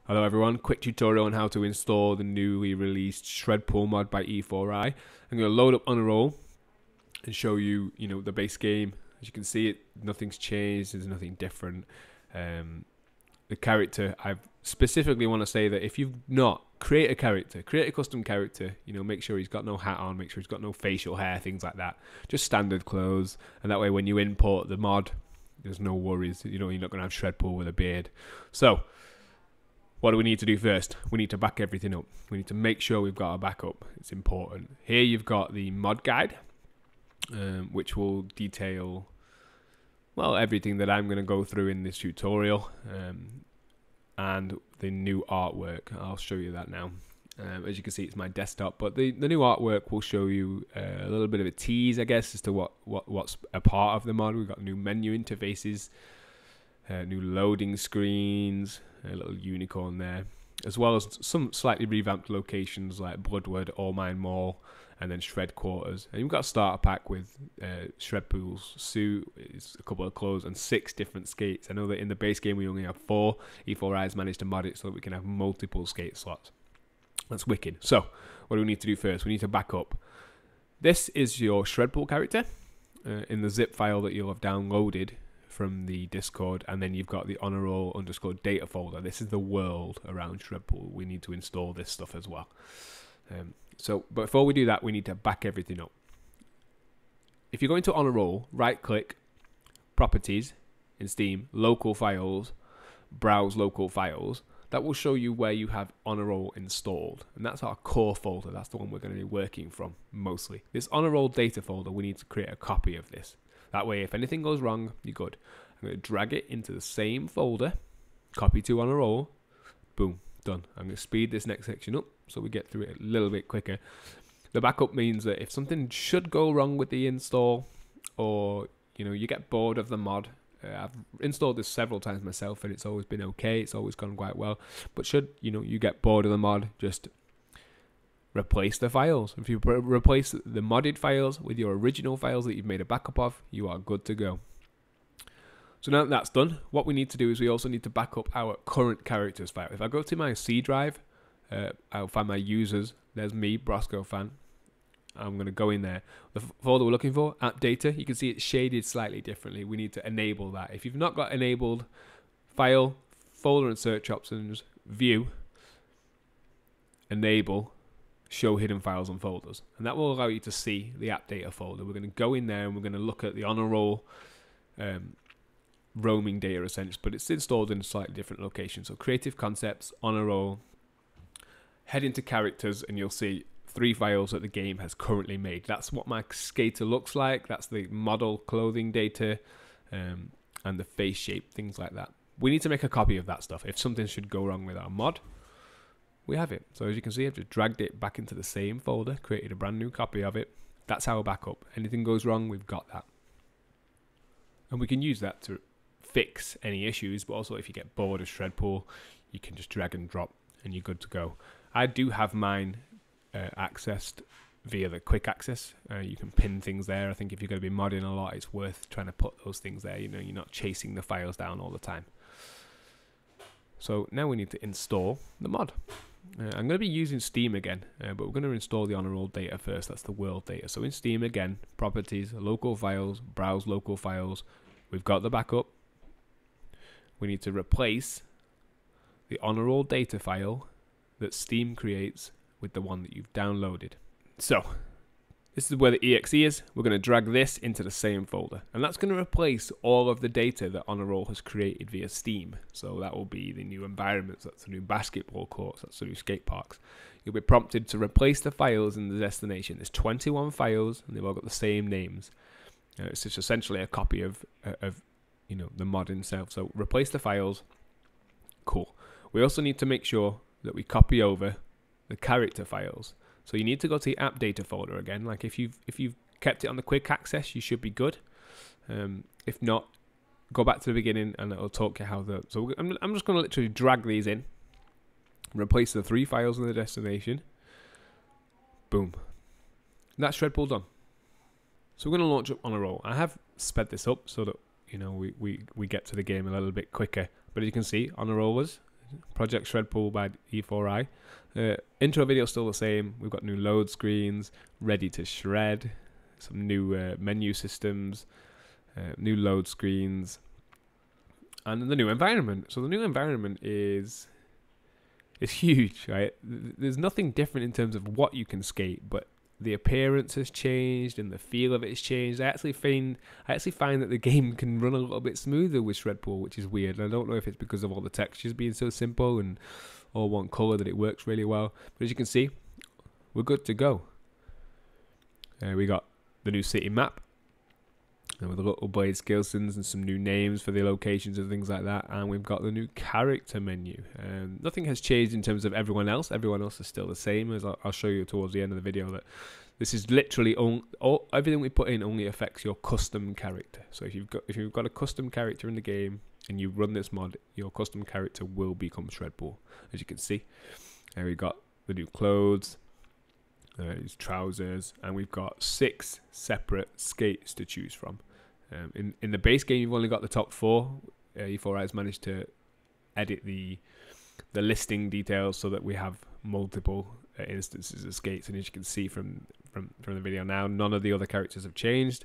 Hello everyone, quick tutorial on how to install the newly released SHREDPOOL mod by EFORIE. I'm going to load up ONASHRED and show you, the base game. As you can see, nothing's changed, there's nothing different. The character, I specifically want to say that if you've not, create a custom character, make sure he's got no hat on, make sure he's got no facial hair, things like that. Just standard clothes, and that way when you import the mod, there's no worries, you're not going to have SHREDPOOL with a beard. So, what do we need to do first? We need to back everything up. We need to make sure we've got a backup. It's important. Here you've got the mod guide, which will detail, well, everything that I'm going to go through in this tutorial, and the new artwork. I'll show you that now. As you can see, it's my desktop, but the new artwork will show you a little bit of a tease, I guess, as to what's a part of the mod. We've got new menu interfaces, new loading screens, a little unicorn there, as well as some slightly revamped locations like Bloodwood, All Mine Mall, and then Shred Quarters. And you've got a starter pack with SHREDPOOL's suit, a couple of clothes, and 6 different skates. I know that in the base game we only have 4. E4I has managed to mod it so that we can have multiple skate slots. That's wicked. So, what do we need to do first? We need to back up. This is your SHREDPOOL character in the zip file that you'll have downloaded from the Discord, and then you've got the ONASHRED_data folder. This is the world around SHREDPOOL. We need to install this stuff as well. So before we do that, we need to back everything up. If you go into ONASHRED, right click, Properties in Steam, Local Files, Browse Local Files. That will show you where you have ONASHRED installed, and that's our core folder. That's the one we're going to be working from mostly. This ONASHRED data folder, we need to create a copy of this. That way, if anything goes wrong, you're good. I'm going to drag it into the same folder, copy to ONASHRED, boom, done. I'm going to speed this next section up so we get through it a little bit quicker. The backup means that if something should go wrong with the install, or you get bored of the mod, I've installed this several times myself and it's always been okay, it's always gone quite well, but should you get bored of the mod, just replace the files. If you replace the modded files with your original files that you've made a backup of, you are good to go. So now that that's done, what we need to do is we also need to back up our current characters file. If I go to my C drive, I'll find my users. There's me, Brosco fan. I'm going to go in there. The folder we're looking for, app data, you can see it's shaded slightly differently. We need to enable that. If you've not got enabled, file, folder and search options, view, enable, show hidden files and folders, and that will allow you to see the app data folder. We're going to go in there and we're going to look at the ONASHRED roaming data essentially, but it's installed in a slightly different location. So creative concepts, ONASHRED, head into characters, and you'll see 3 files that the game has currently made. That's what my skater looks like. That's the model clothing data, and the face shape, things like that. We need to make a copy of that stuff. If something should go wrong with our mod, we have it. So as you can see, I've just dragged it back into the same folder, created a brand new copy of it. That's our backup. Anything goes wrong, we've got that. And we can use that to fix any issues, but also if you get bored of SHREDPOOL, you can just drag and drop and you're good to go. I do have mine accessed via the quick access. You can pin things there. I think if you're going to be modding a lot, it's worth trying to put those things there. You're not chasing the files down all the time. So now we need to install the mod. I'm going to be using Steam again, but we're going to install the ONASHRED data first. That's the world data. So in Steam again, properties, local files, browse local files. We've got the backup. We need to replace the ONASHRED data file that Steam creates with the one that you've downloaded. So this is where the exe is. We're going to drag this into the same folder, and that's going to replace all of the data that ONASHRED has created via Steam. So that will be the new environments, that's the new basketball courts, that's the new skate parks. You'll be prompted to replace the files in the destination. There's 21 files, and they've all got the same names. It's just essentially a copy of the mod itself. So replace the files. Cool. We also need to make sure that we copy over the character files. So you need to go to the app data folder again. Like if you've kept it on the quick access, you should be good. If not, go back to the beginning and it'll talk you how the. So I'm just going to literally drag these in, replace the 3 files in the destination. Boom. That's SHREDPOOL done. So we're going to launch up ONASHRED. I have sped this up so that we get to the game a little bit quicker. But as you can see, ONASHRED was Project SHREDPOOL by EFORIE. Intro video still the same. We've got new load screens, ready to shred, some new menu systems, new load screens, and the new environment. So the new environment is huge, right? There's nothing different in terms of what you can skate, but the appearance has changed and the feel of it has changed. I actually find that the game can run a little bit smoother with SHREDPOOL, which is weird. I don't know if it's because of all the textures being so simple and all one color that it works really well. But as you can see, we're good to go. We got the new city map with the little blade skillsons and some new names for the locations and things like that. And we've got the new character menu. Nothing has changed in terms of everyone else. Everyone else is still the same, as I'll show you towards the end of the video. That this is literally everything we put in only affects your custom character. So if you've got a custom character in the game and you run this mod, your custom character will become SHREDPOOL. As you can see, there we got the new clothes, these trousers, and we've got 6 separate skates to choose from. In the base game, you've only got the top 4. EFORIE has managed to edit the listing details so that we have multiple instances of skates, and as you can see from the video now, none of the other characters have changed.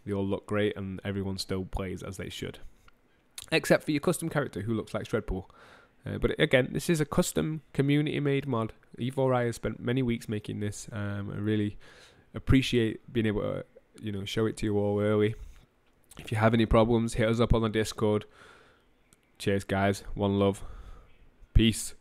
They all look great, and everyone still plays as they should, except for your custom character who looks like SHREDPOOL. But again, this is a custom community-made mod. EFORIE has spent many weeks making this. I really appreciate being able to, show it to you all early. If you have any problems, hit us up on the Discord. Cheers, guys. One love. Peace.